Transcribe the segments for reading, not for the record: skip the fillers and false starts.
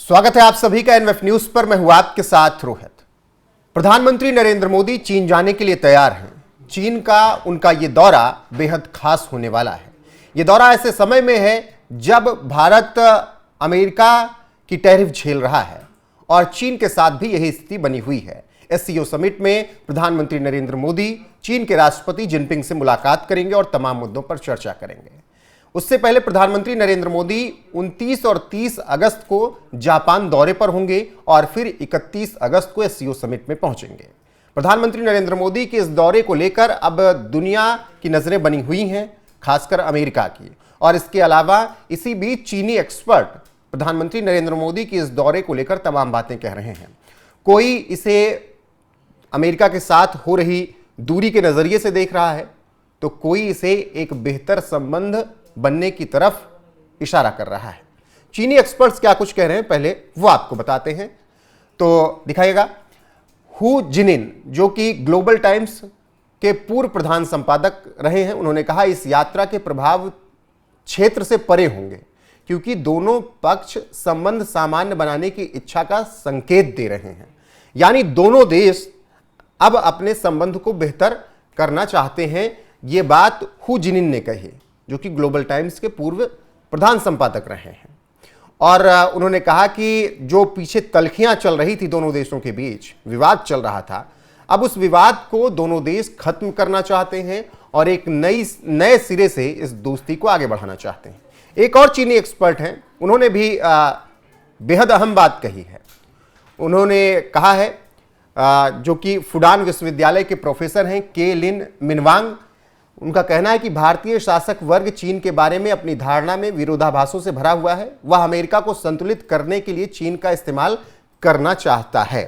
स्वागत है आप सभी का एनएफ न्यूज पर। मैं हूं आपके साथ रोहित। प्रधानमंत्री नरेंद्र मोदी चीन जाने के लिए तैयार हैं। चीन का उनका यह दौरा बेहद खास होने वाला है। यह दौरा ऐसे समय में है जब भारत अमेरिका की टैरिफ झेल रहा है और चीन के साथ भी यही स्थिति बनी हुई है। एससीओ समिट में प्रधानमंत्री नरेंद्र मोदी चीन के राष्ट्रपति जिनपिंग से मुलाकात करेंगे और तमाम मुद्दों पर चर्चा करेंगे। उससे पहले प्रधानमंत्री नरेंद्र मोदी 29 और 30 अगस्त को जापान दौरे पर होंगे और फिर 31 अगस्त को एससीओ समिट में पहुंचेंगे। प्रधानमंत्री नरेंद्र मोदी के इस दौरे को लेकर अब दुनिया की नजरें बनी हुई हैं, खासकर अमेरिका की। और इसके अलावा इसी बीच चीनी एक्सपर्ट प्रधानमंत्री नरेंद्र मोदी के इस दौरे को लेकर तमाम बातें कह रहे हैं। कोई इसे अमेरिका के साथ हो रही दूरी के नजरिए से देख रहा है, तो कोई इसे एक बेहतर संबंध बनने की तरफ इशारा कर रहा है। चीनी एक्सपर्ट्स क्या कुछ कह रहे हैं, पहले वो आपको बताते हैं तो दिखाइएगा। हु जिनिन, जो कि ग्लोबल टाइम्स के पूर्व प्रधान संपादक रहे हैं, उन्होंने कहा इस यात्रा के प्रभाव क्षेत्र से परे होंगे क्योंकि दोनों पक्ष संबंध सामान्य बनाने की इच्छा का संकेत दे रहे हैं। यानी दोनों देश अब अपने संबंध को बेहतर करना चाहते हैं। यह बात हु जिनिन ने कही, जो कि ग्लोबल टाइम्स के पूर्व प्रधान संपादक रहे हैं। और उन्होंने कहा कि जो पीछे तल्खियां चल रही थी दोनों देशों के बीच, विवाद चल रहा था, अब उस विवाद को दोनों देश खत्म करना चाहते हैं और एक नए सिरे से इस दोस्ती को आगे बढ़ाना चाहते हैं। एक और चीनी एक्सपर्ट हैं, उन्होंने भी बेहद अहम बात कही है। उन्होंने कहा है, जो कि फुडान विश्वविद्यालय के प्रोफेसर हैं के लिन मिनवांग, उनका कहना है कि भारतीय शासक वर्ग चीन के बारे में अपनी धारणा में विरोधाभासों से भरा हुआ है। वह अमेरिका को संतुलित करने के लिए चीन का इस्तेमाल करना चाहता है।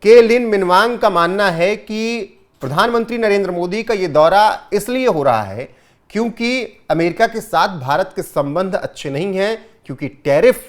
के लिन मिनवांग का मानना है कि प्रधानमंत्री नरेंद्र मोदी का यह दौरा इसलिए हो रहा है क्योंकि अमेरिका के साथ भारत के संबंध अच्छे नहीं हैं, क्योंकि टैरिफ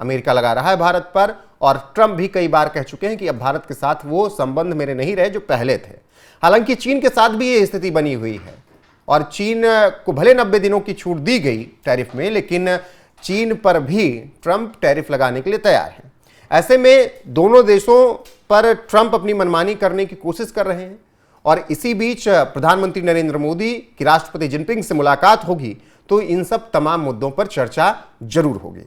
अमेरिका लगा रहा है भारत पर और ट्रंप भी कई बार कह चुके हैं कि अब भारत के साथ वो संबंध मेरे नहीं रहे जो पहले थे। हालांकि चीन के साथ भी ये स्थिति बनी हुई है और चीन को भले 90 दिनों की छूट दी गई टैरिफ में, लेकिन चीन पर भी ट्रंप टैरिफ लगाने के लिए तैयार है। ऐसे में दोनों देशों पर ट्रंप अपनी मनमानी करने की कोशिश कर रहे हैं और इसी बीच प्रधानमंत्री नरेंद्र मोदी की राष्ट्रपति जिनपिंग से मुलाकात होगी तो इन सब तमाम मुद्दों पर चर्चा जरूर होगी।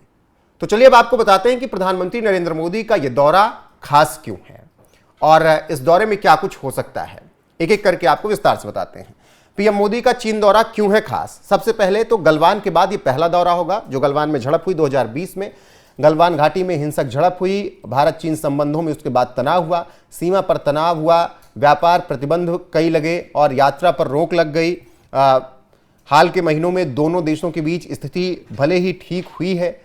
तो चलिए अब आपको बताते हैं कि प्रधानमंत्री नरेंद्र मोदी का यह दौरा खास क्यों है और इस दौरे में क्या कुछ हो सकता है। एक एक करके आपको विस्तार से बताते हैं। पीएम मोदी का चीन दौरा क्यों है खास। सबसे पहले तो गलवान के बाद यह पहला दौरा होगा। जो गलवान में झड़प हुई 2020 में, गलवान घाटी में हिंसक झड़प हुई, भारत चीन संबंधों में उसके बाद तनाव हुआ, सीमा पर तनाव हुआ, व्यापार प्रतिबंध कई लगे और यात्रा पर रोक लग गई। हाल के महीनों में दोनों देशों के बीच स्थिति भले ही ठीक हुई है,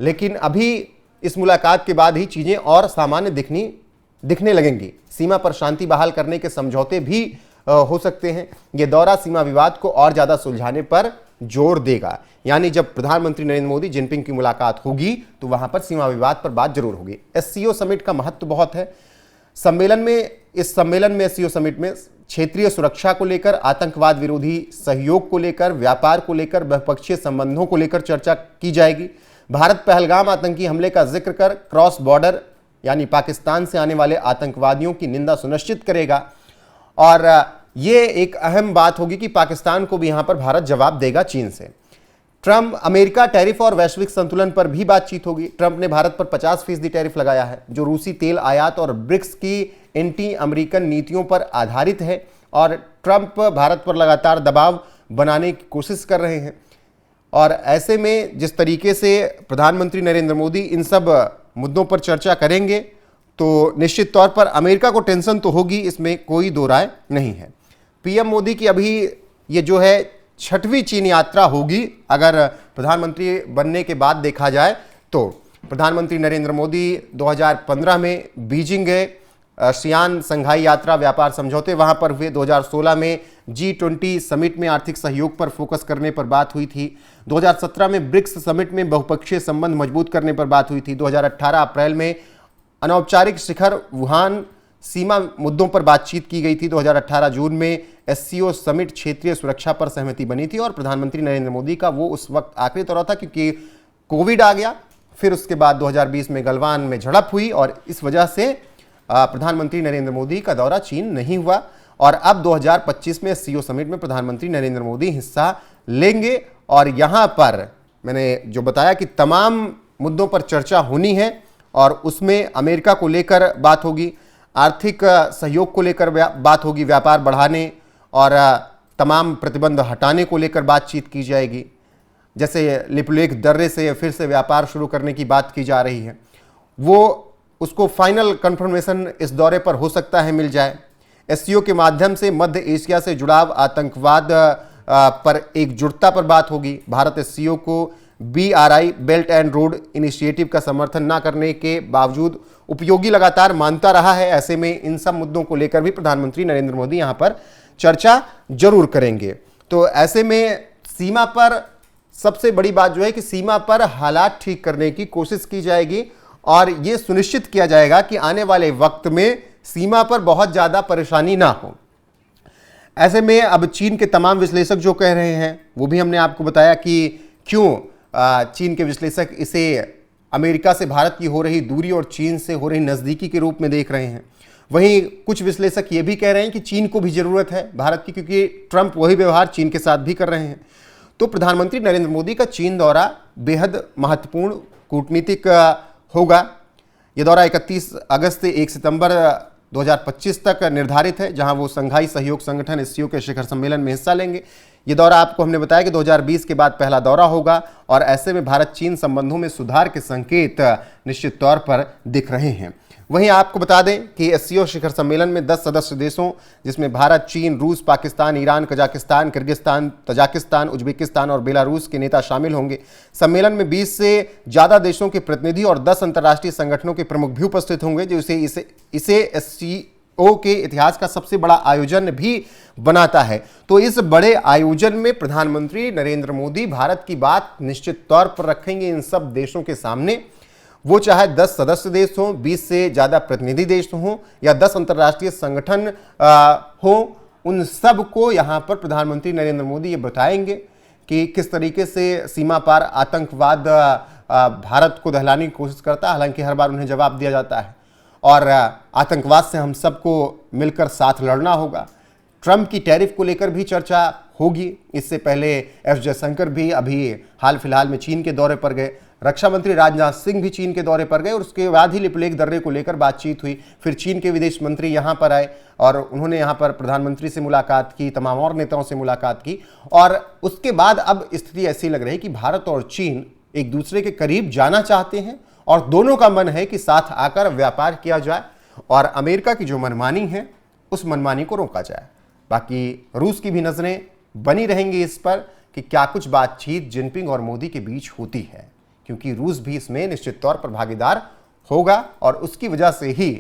लेकिन अभी इस मुलाकात के बाद ही चीजें और सामान्य दिखने लगेंगी। सीमा पर शांति बहाल करने के समझौते भी हो सकते हैं। यह दौरा सीमा विवाद को और ज्यादा सुलझाने पर जोर देगा। यानी जब प्रधानमंत्री नरेंद्र मोदी जिनपिंग की मुलाकात होगी तो वहां पर सीमा विवाद पर बात जरूर होगी। एससीओ समिट का महत्व बहुत है। इस सम्मेलन में एससीओ समिट में क्षेत्रीय सुरक्षा को लेकर, आतंकवाद विरोधी सहयोग को लेकर, व्यापार को लेकर, बहुपक्षीय संबंधों को लेकर चर्चा की जाएगी। भारत पहलगाम आतंकी हमले का जिक्र कर क्रॉस बॉर्डर यानी पाकिस्तान से आने वाले आतंकवादियों की निंदा सुनिश्चित करेगा और यह एक अहम बात होगी कि पाकिस्तान को भी यहां पर भारत जवाब देगा चीन से। ट्रंप अमेरिका टैरिफ और वैश्विक संतुलन पर भी बातचीत होगी। ट्रंप ने भारत पर 50% टैरिफ लगाया है, जो रूसी तेल आयात और ब्रिक्स की एंटी अमेरिकन नीतियों पर आधारित है और ट्रंप भारत पर लगातार दबाव बनाने की कोशिश कर रहे हैं। और ऐसे में जिस तरीके से प्रधानमंत्री नरेंद्र मोदी इन सब मुद्दों पर चर्चा करेंगे तो निश्चित तौर पर अमेरिका को टेंशन तो होगी, इसमें कोई दो राय नहीं है। पीएम मोदी की अभी ये जो है 6वीं चीन यात्रा होगी। अगर प्रधानमंत्री बनने के बाद देखा जाए तो प्रधानमंत्री नरेंद्र मोदी 2015 में बीजिंग गए, शियान संघाई यात्रा व्यापार समझौते वहां पर हुए। 2016 में G20 समिट में आर्थिक सहयोग पर फोकस करने पर बात हुई थी। 2017 में ब्रिक्स समिट में बहुपक्षीय संबंध मजबूत करने पर बात हुई थी। 2018 अप्रैल में अनौपचारिक शिखर वुहान सीमा मुद्दों पर बातचीत की गई थी। 2018 जून में एससीओ समिट क्षेत्रीय सुरक्षा पर सहमति बनी थी और प्रधानमंत्री नरेंद्र मोदी का वो उस वक्त आखिरी दौरा था क्योंकि कोविड आ गया फिर उसके बाद 2020 में गलवान में झड़प हुई और इस वजह से प्रधानमंत्री नरेंद्र मोदी का दौरा चीन नहीं हुआ। और अब 2025 में एससीओ समिट में प्रधानमंत्री नरेंद्र मोदी हिस्सा लेंगे और यहां पर मैंने जो बताया कि तमाम मुद्दों पर चर्चा होनी है और उसमें अमेरिका को लेकर बात होगी, आर्थिक सहयोग को लेकर बात होगी, व्यापार बढ़ाने और तमाम प्रतिबंध हटाने को लेकर बातचीत की जाएगी। जैसे लिपुलेख दर्रे से फिर से व्यापार शुरू करने की बात की जा रही है, वो उसको फाइनल कंफर्मेशन इस दौरे पर हो सकता है मिल जाए। एससीओ के माध्यम से मध्य एशिया से जुड़ाव, आतंकवाद पर एकजुटता पर बात होगी। भारत एससीओ को BRI belt and road initiative का समर्थन न करने के बावजूद उपयोगी लगातार मानता रहा है। ऐसे में इन सब मुद्दों को लेकर भी प्रधानमंत्री नरेंद्र मोदी यहां पर चर्चा जरूर करेंगे। तो ऐसे में सीमा पर सबसे बड़ी बात जो है कि सीमा पर हालात ठीक करने की कोशिश की जाएगी और यह सुनिश्चित किया जाएगा कि आने वाले वक्त में सीमा पर बहुत ज्यादा परेशानी ना हो। ऐसे में अब चीन के तमाम विश्लेषक जो कह रहे हैं वो भी हमने आपको बताया कि क्यों चीन के विश्लेषक इसे अमेरिका से भारत की हो रही दूरी और चीन से हो रही नजदीकी के रूप में देख रहे हैं। वहीं कुछ विश्लेषक ये भी कह रहे हैं कि चीन को भी जरूरत है भारत की, क्योंकि ट्रंप वही व्यवहार चीन के साथ भी कर रहे हैं। तो प्रधानमंत्री नरेंद्र मोदी का चीन दौरा बेहद महत्वपूर्ण कूटनीतिक होगा। यह दौरा 31 अगस्त से 1 सितंबर 2025 तक निर्धारित है, जहां वो शंघाई सहयोग संगठन एससीओ के शिखर सम्मेलन में हिस्सा लेंगे। ये दौरा आपको हमने बताया कि 2020 के बाद पहला दौरा होगा और ऐसे में भारत चीन संबंधों में सुधार के संकेत निश्चित तौर पर दिख रहे हैं। वहीं आपको बता दें कि एससीओ शिखर सम्मेलन में 10 सदस्य देशों, जिसमें भारत, चीन, रूस, Pakistan, Iran, Kazakhstan, Kyrgyzstan, Tajikistan, Uzbekistan और बेलारूस के नेता शामिल होंगे। सम्मेलन में 20 से ज़्यादा देशों के प्रतिनिधि और 10 अंतर्राष्ट्रीय संगठनों के प्रमुख भी उपस्थित होंगे, जो इसे एससीओ के इतिहास का सबसे बड़ा आयोजन भी बनाता है। तो इस बड़े आयोजन में प्रधानमंत्री नरेंद्र मोदी भारत की बात निश्चित तौर पर रखेंगे इन सब देशों के सामने। वो चाहे 10 सदस्य देश हों, 20 से ज़्यादा प्रतिनिधि देश हों या 10 अंतर्राष्ट्रीय संगठन हों, उन सब को यहाँ पर प्रधानमंत्री नरेंद्र मोदी ये बताएंगे कि किस तरीके से सीमा पार आतंकवाद भारत को दहलाने की कोशिश करता है। हालांकि हर बार उन्हें जवाब दिया जाता है और आतंकवाद से हम सबको मिलकर साथ लड़ना होगा। ट्रंप की टैरिफ को लेकर भी चर्चा होगी। इससे पहले एस जयशंकर भी अभी हाल फिलहाल में चीन के दौरे पर गए, रक्षा मंत्री राजनाथ सिंह भी चीन के दौरे पर गए और उसके बाद ही लिपुलेख दर्रे को लेकर बातचीत हुई। फिर चीन के विदेश मंत्री यहाँ पर आए और उन्होंने यहाँ पर प्रधानमंत्री से मुलाकात की, तमाम और नेताओं से मुलाकात की और उसके बाद अब स्थिति ऐसी लग रही है कि भारत और चीन एक दूसरे के करीब जाना चाहते हैं और दोनों का मन है कि साथ आकर व्यापार किया जाए और अमेरिका की जो मनमानी है उस मनमानी को रोका जाए। बाकी रूस की भी नजरें बनी रहेंगी इस पर कि क्या कुछ बातचीत जिनपिंग और मोदी के बीच होती है, क्योंकि रूस भी इसमें निश्चित तौर पर भागीदार होगा और उसकी वजह से ही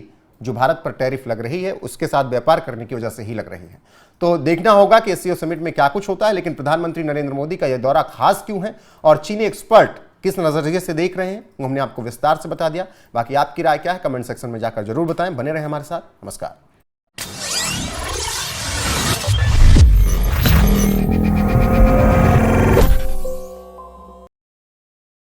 जो भारत पर टैरिफ लग रही है उसके साथ व्यापार करने की वजह से ही लग रही है। तो देखना होगा कि एससीओ समिट में क्या कुछ होता है, लेकिन प्रधानमंत्री नरेंद्र मोदी का यह दौरा खास क्यों है और चीनी एक्सपर्ट किस नजरिए से देख रहे हैं वो हमने आपको विस्तार से बता दिया। बाकी आपकी राय क्या है कमेंट सेक्शन में जाकर जरूर बताएं। बने रहे हमारे साथ। नमस्कार।